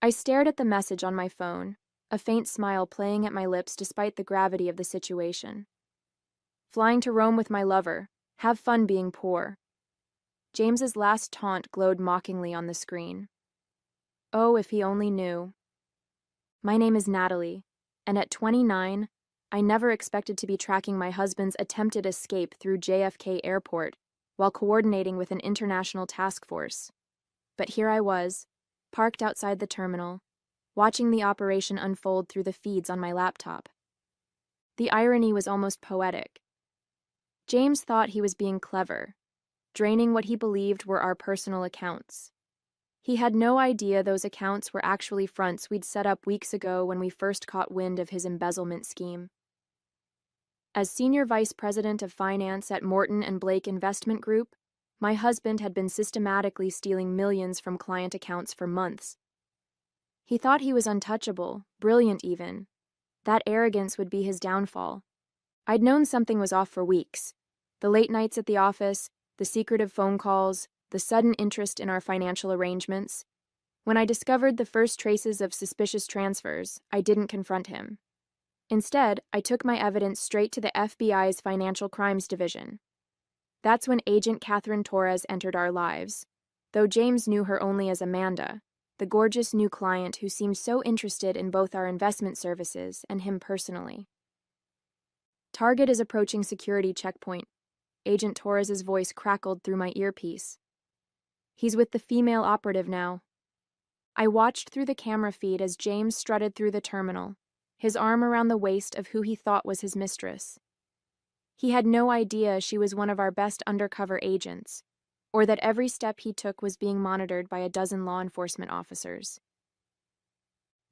I stared at the message on my phone, a faint smile playing at my lips despite the gravity of the situation. Flying to Rome with my lover. Have fun being poor. James's last taunt glowed mockingly on the screen. Oh, if he only knew. My name is Natalie, and at 29, I never expected to be tracking my husband's attempted escape through JFK Airport while coordinating with an international task force. But here I was, parked outside the terminal, watching the operation unfold through the feeds on my laptop. The irony was almost poetic. James thought he was being clever, draining what he believed were our personal accounts. He had no idea those accounts were actually fronts we'd set up weeks ago when we first caught wind of his embezzlement scheme. As Senior Vice President of Finance at Morton and Blake Investment Group, my husband had been systematically stealing millions from client accounts for months. He thought he was untouchable, brilliant even. That arrogance would be his downfall. I'd known something was off for weeks. The late nights at the office, the secretive phone calls, the sudden interest in our financial arrangements. When I discovered the first traces of suspicious transfers, I didn't confront him. Instead, I took my evidence straight to the FBI's Financial Crimes Division. That's when Agent Catherine Torres entered our lives, though James knew her only as Amanda, the gorgeous new client who seemed so interested in both our investment services and him personally. Target is approaching security checkpoint. Agent Torres's voice crackled through my earpiece. He's with the female operative now. I watched through the camera feed as James strutted through the terminal, his arm around the waist of who he thought was his mistress. He had no idea she was one of our best undercover agents, or that every step he took was being monitored by a dozen law enforcement officers.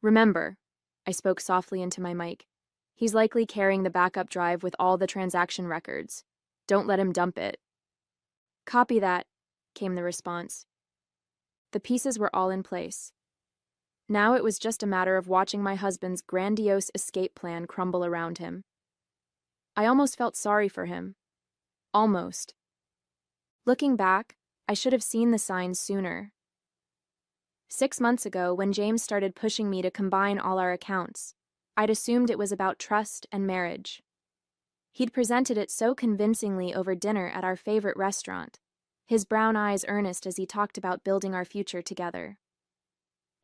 Remember, I spoke softly into my mic, he's likely carrying the backup drive with all the transaction records. Don't let him dump it. Copy that, came the response. The pieces were all in place. Now it was just a matter of watching my husband's grandiose escape plan crumble around him. I almost felt sorry for him. Almost. Looking back, I should have seen the signs sooner. 6 months ago, when James started pushing me to combine all our accounts, I'd assumed it was about trust and marriage. He'd presented it so convincingly over dinner at our favorite restaurant, his brown eyes earnest as he talked about building our future together.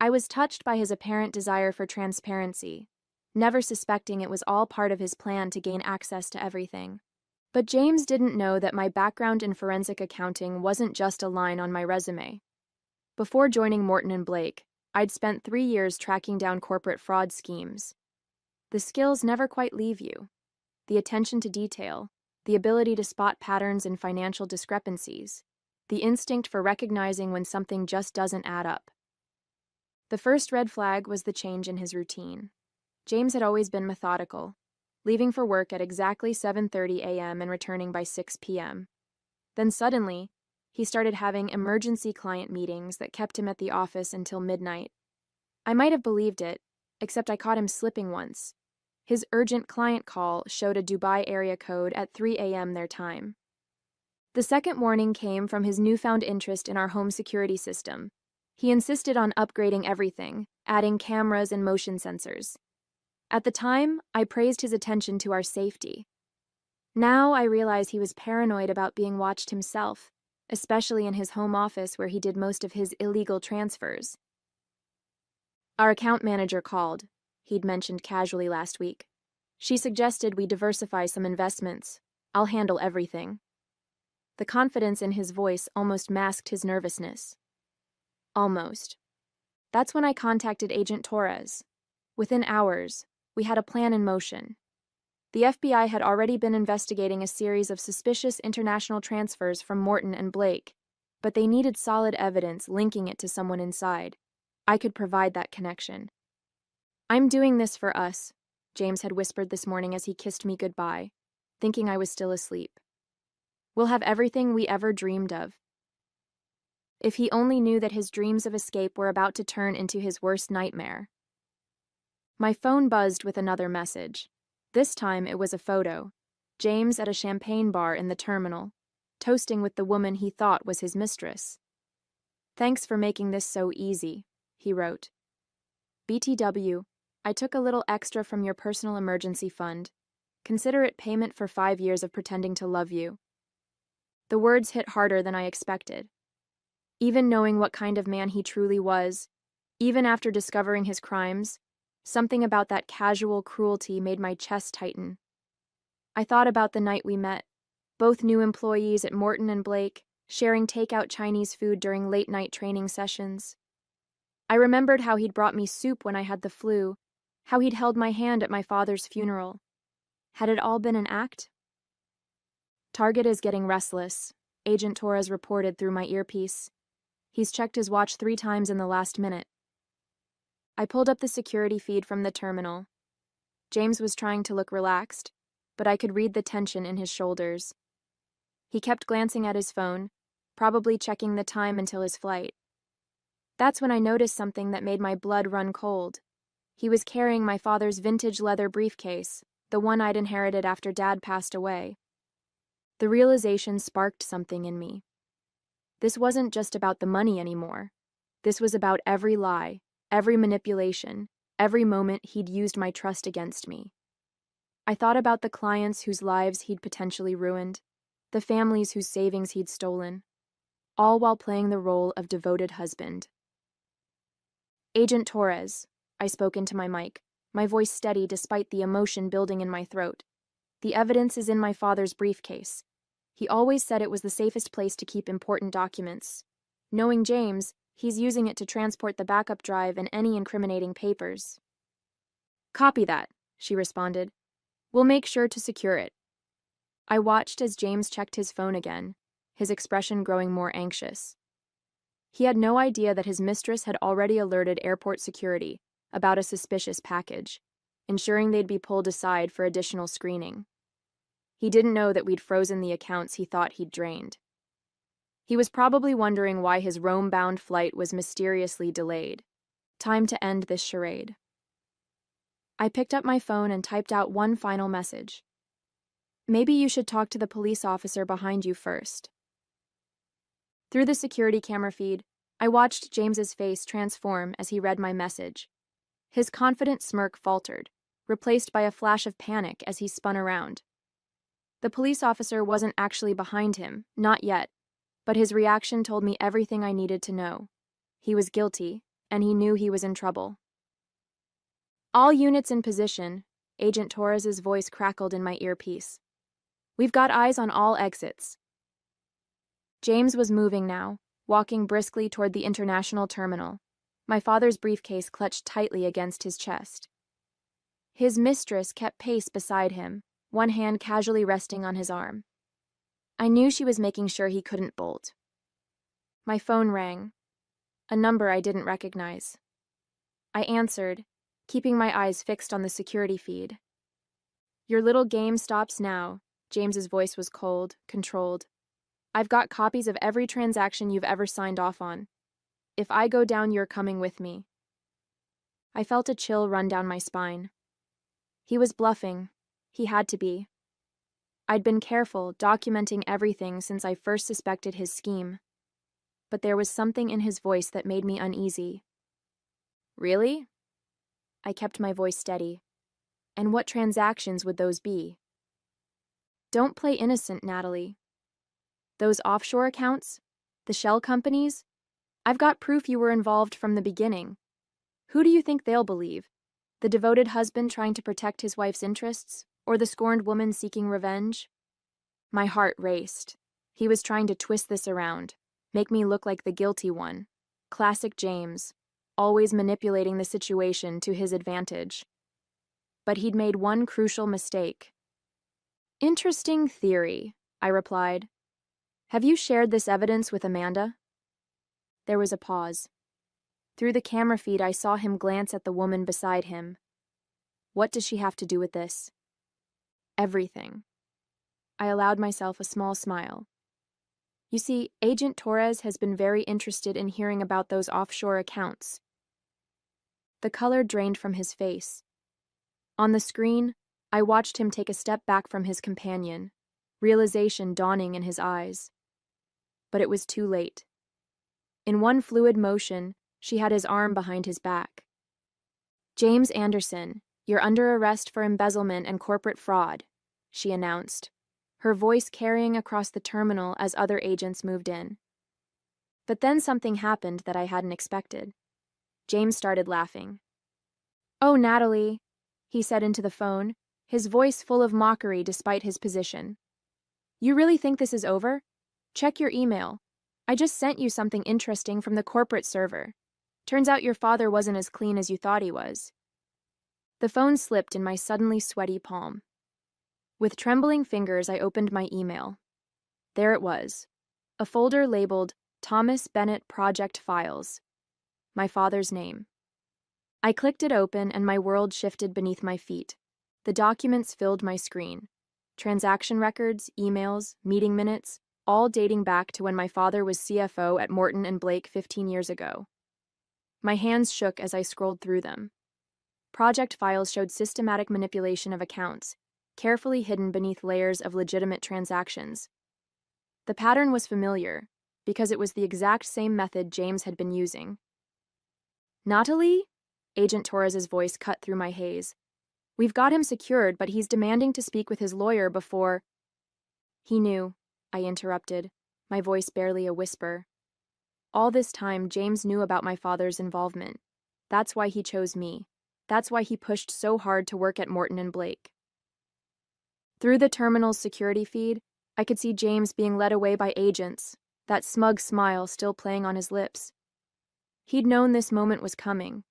I was touched by his apparent desire for transparency, never suspecting it was all part of his plan to gain access to everything. But James didn't know that my background in forensic accounting wasn't just a line on my resume. Before joining Morton and Blake, I'd spent 3 years tracking down corporate fraud schemes. The skills never quite leave you. The attention to detail, the ability to spot patterns in financial discrepancies, the instinct for recognizing when something just doesn't add up. The first red flag was the change in his routine. James had always been methodical, leaving for work at exactly 7:30 a.m. and returning by 6 p.m. Then suddenly, he started having emergency client meetings that kept him at the office until midnight. I might have believed it, except I caught him slipping once. His urgent client call showed a Dubai area code at 3 a.m. their time. The second warning came from his newfound interest in our home security system. He insisted on upgrading everything, adding cameras and motion sensors. At the time, I praised his attention to our safety. Now I realize he was paranoid about being watched himself, especially in his home office where he did most of his illegal transfers. Our account manager called, he'd mentioned casually last week. She suggested we diversify some investments. I'll handle everything. The confidence in his voice almost masked his nervousness. Almost. That's when I contacted Agent Torres. Within hours, we had a plan in motion. The FBI had already been investigating a series of suspicious international transfers from Morton and Blake, but they needed solid evidence linking it to someone inside. I could provide that connection. I'm doing this for us, James had whispered this morning as he kissed me goodbye, thinking I was still asleep. We'll have everything we ever dreamed of. If he only knew that his dreams of escape were about to turn into his worst nightmare. My phone buzzed with another message. This time it was a photo. James at a champagne bar in the terminal, toasting with the woman he thought was his mistress. "Thanks for making this so easy," he wrote. BTW, I took a little extra from your personal emergency fund. Consider it payment for 5 years of pretending to love you. The words hit harder than I expected. Even knowing what kind of man he truly was, even after discovering his crimes, something about that casual cruelty made my chest tighten. I thought about the night we met, both new employees at Morton and Blake, sharing takeout Chinese food during late-night training sessions. I remembered how he'd brought me soup when I had the flu, how he'd held my hand at my father's funeral. Had it all been an act? Target is getting restless, Agent Torres reported through my earpiece. He's checked his watch 3 times in the last minute. I pulled up the security feed from the terminal. James was trying to look relaxed, but I could read the tension in his shoulders. He kept glancing at his phone, probably checking the time until his flight. That's when I noticed something that made my blood run cold. He was carrying my father's vintage leather briefcase, the one I'd inherited after Dad passed away. The realization sparked something in me. This wasn't just about the money anymore. This was about every lie, every manipulation, every moment he'd used my trust against me. I thought about the clients whose lives he'd potentially ruined, the families whose savings he'd stolen, all while playing the role of devoted husband. Agent Torres, I spoke into my mic, my voice steady despite the emotion building in my throat. The evidence is in my father's briefcase. He always said it was the safest place to keep important documents. Knowing James, he's using it to transport the backup drive and any incriminating papers. Copy that, she responded. We'll make sure to secure it. I watched as James checked his phone again, his expression growing more anxious. He had no idea that his mistress had already alerted airport security about a suspicious package, ensuring they'd be pulled aside for additional screening. He didn't know that we'd frozen the accounts he thought he'd drained. He was probably wondering why his Rome-bound flight was mysteriously delayed. Time to end this charade. I picked up my phone and typed out one final message. Maybe you should talk to the police officer behind you first. Through the security camera feed, I watched James's face transform as he read my message. His confident smirk faltered, replaced by a flash of panic as he spun around. The police officer wasn't actually behind him, not yet, but his reaction told me everything I needed to know. He was guilty, and he knew he was in trouble. All units in position, Agent Torres's voice crackled in my earpiece. We've got eyes on all exits. James was moving now, walking briskly toward the international terminal, my father's briefcase clutched tightly against his chest. His mistress kept pace beside him, one hand casually resting on his arm. I knew she was making sure he couldn't bolt. My phone rang, a number I didn't recognize. I answered, keeping my eyes fixed on the security feed. Your little game stops now, James's voice was cold, controlled. I've got copies of every transaction you've ever signed off on. If I go down, you're coming with me. I felt a chill run down my spine. He was bluffing. He had to be. I'd been careful, documenting everything since I first suspected his scheme. But there was something in his voice that made me uneasy. Really? I kept my voice steady. And what transactions would those be? Don't play innocent, Natalie. Those offshore accounts? The shell companies? I've got proof you were involved from the beginning. Who do you think they'll believe? The devoted husband trying to protect his wife's interests, or the scorned woman seeking revenge? My heart raced. He was trying to twist this around, make me look like the guilty one. Classic James, always manipulating the situation to his advantage. But he'd made one crucial mistake. Interesting theory, I replied. Have you shared this evidence with Amanda? There was a pause. Through the camera feed, I saw him glance at the woman beside him. What does she have to do with this? Everything. I allowed myself a small smile. You see, Agent Torres has been very interested in hearing about those offshore accounts. The color drained from his face. On the screen, I watched him take a step back from his companion, realization dawning in his eyes. But it was too late. In one fluid motion, she had his arm behind his back. James Anderson, you're under arrest for embezzlement and corporate fraud, she announced, her voice carrying across the terminal as other agents moved in. But then something happened that I hadn't expected. James started laughing. "Oh, Natalie," he said into the phone, his voice full of mockery despite his position. "You really think this is over? Check your email. I just sent you something interesting from the corporate server. Turns out your father wasn't as clean as you thought he was." The phone slipped in my suddenly sweaty palm. With trembling fingers, I opened my email. There it was, a folder labeled Thomas Bennett Project Files. My father's name. I clicked it open and my world shifted beneath my feet. The documents filled my screen. Transaction records, emails, meeting minutes, all dating back to when my father was CFO at Morton and Blake 15 years ago. My hands shook as I scrolled through them. Project files showed systematic manipulation of accounts, carefully hidden beneath layers of legitimate transactions. The pattern was familiar, because it was the exact same method James had been using. "Natalie?" Agent Torres's voice cut through my haze. "We've got him secured, but he's demanding to speak with his lawyer before—" "He knew," I interrupted, my voice barely a whisper. "All this time, James knew about my father's involvement. That's why he chose me. That's why he pushed so hard to work at Morton and Blake." Through the terminal's security feed, I could see James being led away by agents, that smug smile still playing on his lips. He'd known this moment was coming.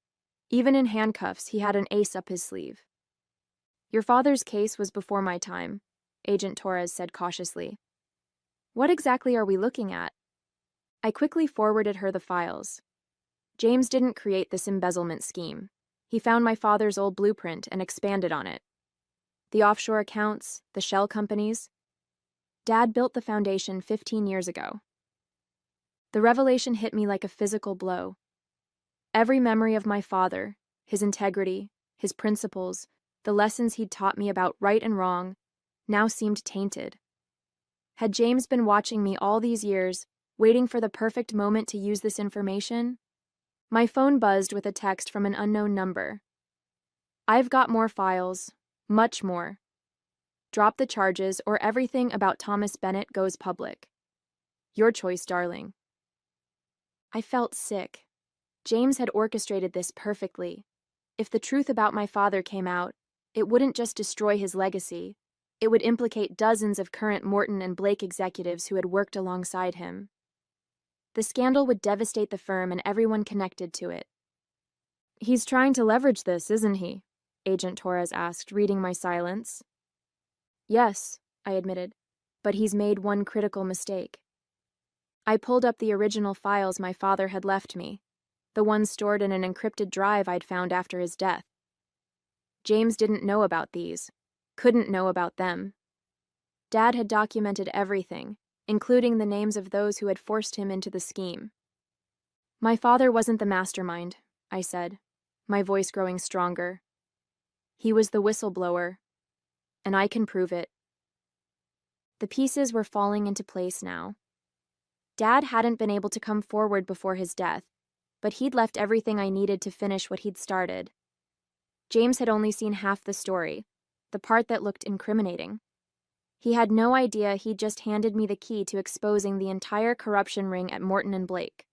Even in handcuffs, he had an ace up his sleeve. "Your father's case was before my time," Agent Torres said cautiously. "What exactly are we looking at?" I quickly forwarded her the files. James didn't create this embezzlement scheme. He found my father's old blueprint and expanded on it. The offshore accounts, the shell companies. Dad built the foundation 15 years ago. The revelation hit me like a physical blow. Every memory of my father, his integrity, his principles, the lessons he'd taught me about right and wrong, now seemed tainted. Had James been watching me all these years, waiting for the perfect moment to use this information? My phone buzzed with a text from an unknown number. "I've got more files, much more. Drop the charges or everything about Thomas Bennett goes public. Your choice, darling." I felt sick. James had orchestrated this perfectly. If the truth about my father came out, it wouldn't just destroy his legacy. It would implicate dozens of current Morton and Blake executives who had worked alongside him. The scandal would devastate the firm and everyone connected to it. "He's trying to leverage this, isn't he?" Agent Torres asked, reading my silence. "Yes," I admitted, "but he's made one critical mistake." I pulled up the original files my father had left me, the ones stored in an encrypted drive I'd found after his death. James didn't know about these, couldn't know about them. Dad had documented everything, including the names of those who had forced him into the scheme. "My father wasn't the mastermind," I said, my voice growing stronger. "He was the whistleblower, and I can prove it." The pieces were falling into place now. Dad hadn't been able to come forward before his death, but he'd left everything I needed to finish what he'd started. James had only seen half the story, the part that looked incriminating. He had no idea he'd just handed me the key to exposing the entire corruption ring at Morton and Blake.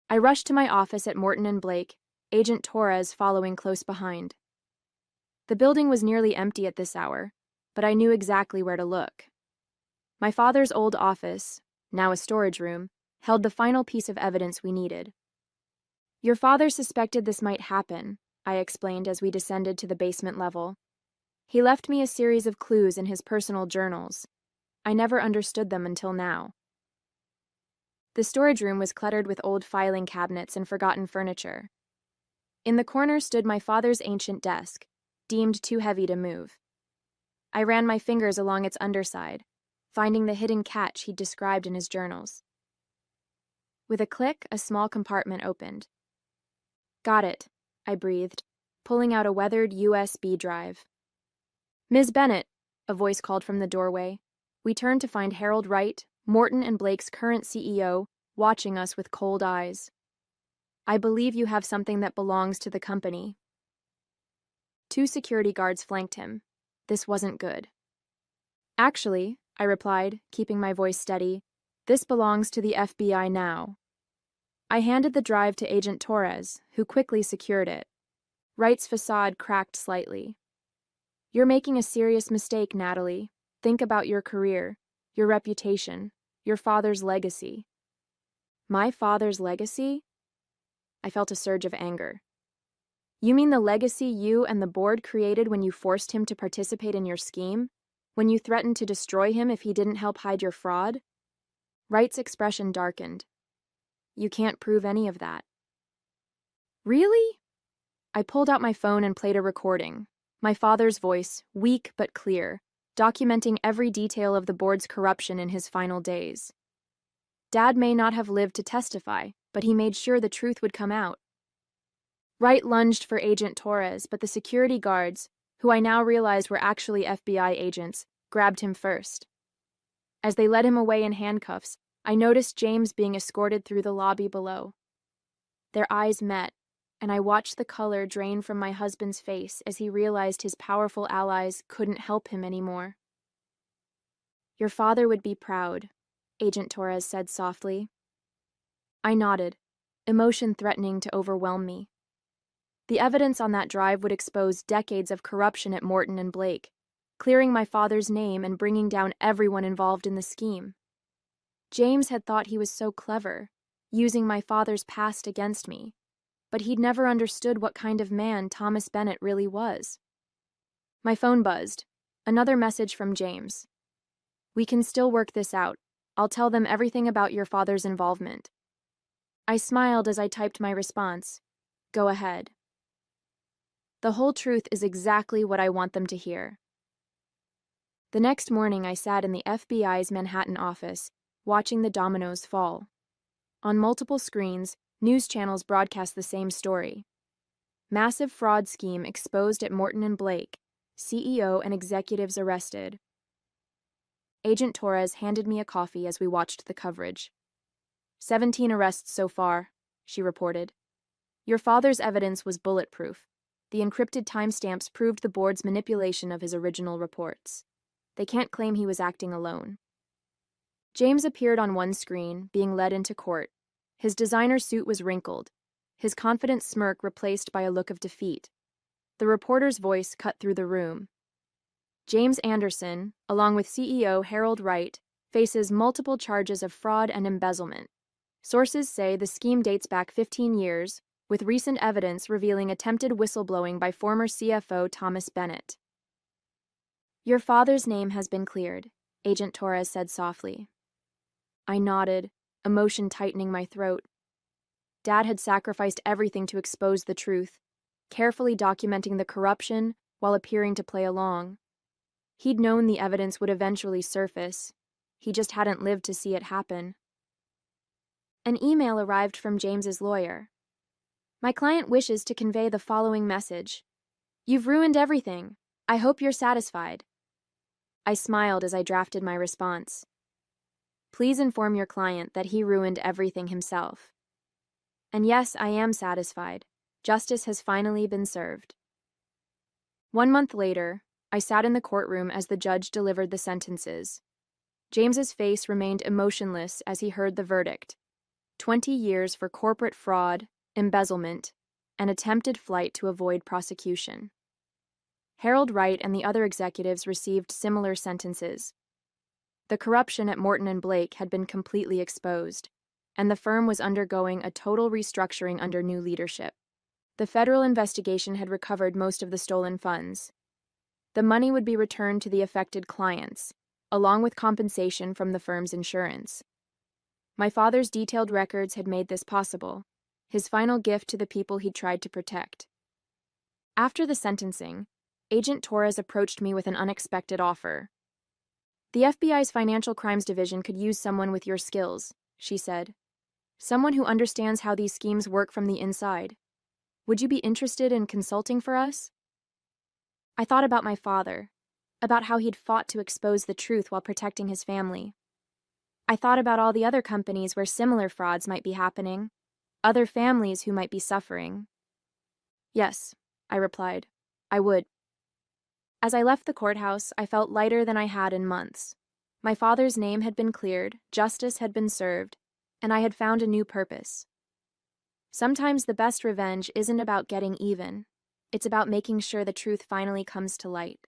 I rushed to my office at Morton and Blake, Agent Torres following close behind. The building was nearly empty at this hour, but I knew exactly where to look. My father's old office, now a storage room, held the final piece of evidence we needed. "Your father suspected this might happen," I explained as we descended to the basement level. "He left me a series of clues in his personal journals. I never understood them until now." The storage room was cluttered with old filing cabinets and forgotten furniture. In the corner stood my father's ancient desk, deemed too heavy to move. I ran my fingers along its underside, finding the hidden catch he'd described in his journals. With a click, a small compartment opened. "Got it," I breathed, pulling out a weathered USB drive. "Ms. Bennett," a voice called from the doorway. We turned to find Harold Wright, Morton and Blake's current CEO, watching us with cold eyes. I believe you have something that belongs to the company. 2 security guards flanked him. This wasn't good. Actually, I replied, keeping my voice steady, this belongs to the FBI now. I handed the drive to Agent Torres, who quickly secured it. Wright's facade cracked slightly. You're making a serious mistake, Natalie. Think about your career, your reputation, your father's legacy. My father's legacy? I felt a surge of anger. You mean the legacy you and the board created when you forced him to participate in your scheme? When you threatened to destroy him if he didn't help hide your fraud? Wright's expression darkened. You can't prove any of that. Really? I pulled out my phone and played a recording. My father's voice, weak but clear, documenting every detail of the board's corruption in his final days. Dad may not have lived to testify, but he made sure the truth would come out. Wright lunged for Agent Torres, but the security guards, who I now realized were actually FBI agents, grabbed him first. As they led him away in handcuffs, I noticed James being escorted through the lobby below. Their eyes met, and I watched the color drain from my husband's face as he realized his powerful allies couldn't help him anymore. Your father would be proud, Agent Torres said softly. I nodded, emotion threatening to overwhelm me. The evidence on that drive would expose decades of corruption at Morton and Blake, clearing my father's name and bringing down everyone involved in the scheme. James had thought he was so clever, using my father's past against me, but he'd never understood what kind of man Thomas Bennett really was. My phone buzzed. Another message from James. We can still work this out. I'll tell them everything about your father's involvement. I smiled as I typed my response. Go ahead. The whole truth is exactly what I want them to hear. The next morning, I sat in the FBI's Manhattan office, watching the dominoes fall. On multiple screens, news channels broadcast the same story. Massive fraud scheme exposed at Morton and Blake, CEO and executives arrested. Agent Torres handed me a coffee as we watched the coverage. 17 arrests so far, she reported. Your father's evidence was bulletproof. The encrypted timestamps proved the board's manipulation of his original reports. They can't claim he was acting alone. James appeared on one screen, being led into court. His designer suit was wrinkled, his confident smirk replaced by a look of defeat. The reporter's voice cut through the room. James Anderson, along with CEO Harold Wright, faces multiple charges of fraud and embezzlement. Sources say the scheme dates back 15 years, with recent evidence revealing attempted whistleblowing by former CFO Thomas Bennett. Your father's name has been cleared, Agent Torres said softly. I nodded, emotion tightening my throat. Dad had sacrificed everything to expose the truth, carefully documenting the corruption while appearing to play along. He'd known the evidence would eventually surface. He just hadn't lived to see it happen. An email arrived from James's lawyer. My client wishes to convey the following message. You've ruined everything. I hope you're satisfied. I smiled as I drafted my response. Please inform your client that he ruined everything himself. And yes, I am satisfied. Justice has finally been served. 1 month later, I sat in the courtroom as the judge delivered the sentences. James's face remained emotionless as he heard the verdict. 20 years for corporate fraud, embezzlement, and attempted flight to avoid prosecution. Harold Wright and the other executives received similar sentences. The corruption at Morton and Blake had been completely exposed, and the firm was undergoing a total restructuring under new leadership. The federal investigation had recovered most of the stolen funds. The money would be returned to the affected clients, along with compensation from the firm's insurance. My father's detailed records had made this possible, his final gift to the people he'd tried to protect. After the sentencing, Agent Torres approached me with an unexpected offer. The FBI's Financial Crimes Division could use someone with your skills, she said. Someone who understands how these schemes work from the inside. Would you be interested in consulting for us? I thought about my father, about how he'd fought to expose the truth while protecting his family. I thought about all the other companies where similar frauds might be happening, other families who might be suffering. Yes, I replied. I would. As I left the courthouse, I felt lighter than I had in months. My father's name had been cleared, justice had been served, and I had found a new purpose. Sometimes the best revenge isn't about getting even. It's about making sure the truth finally comes to light.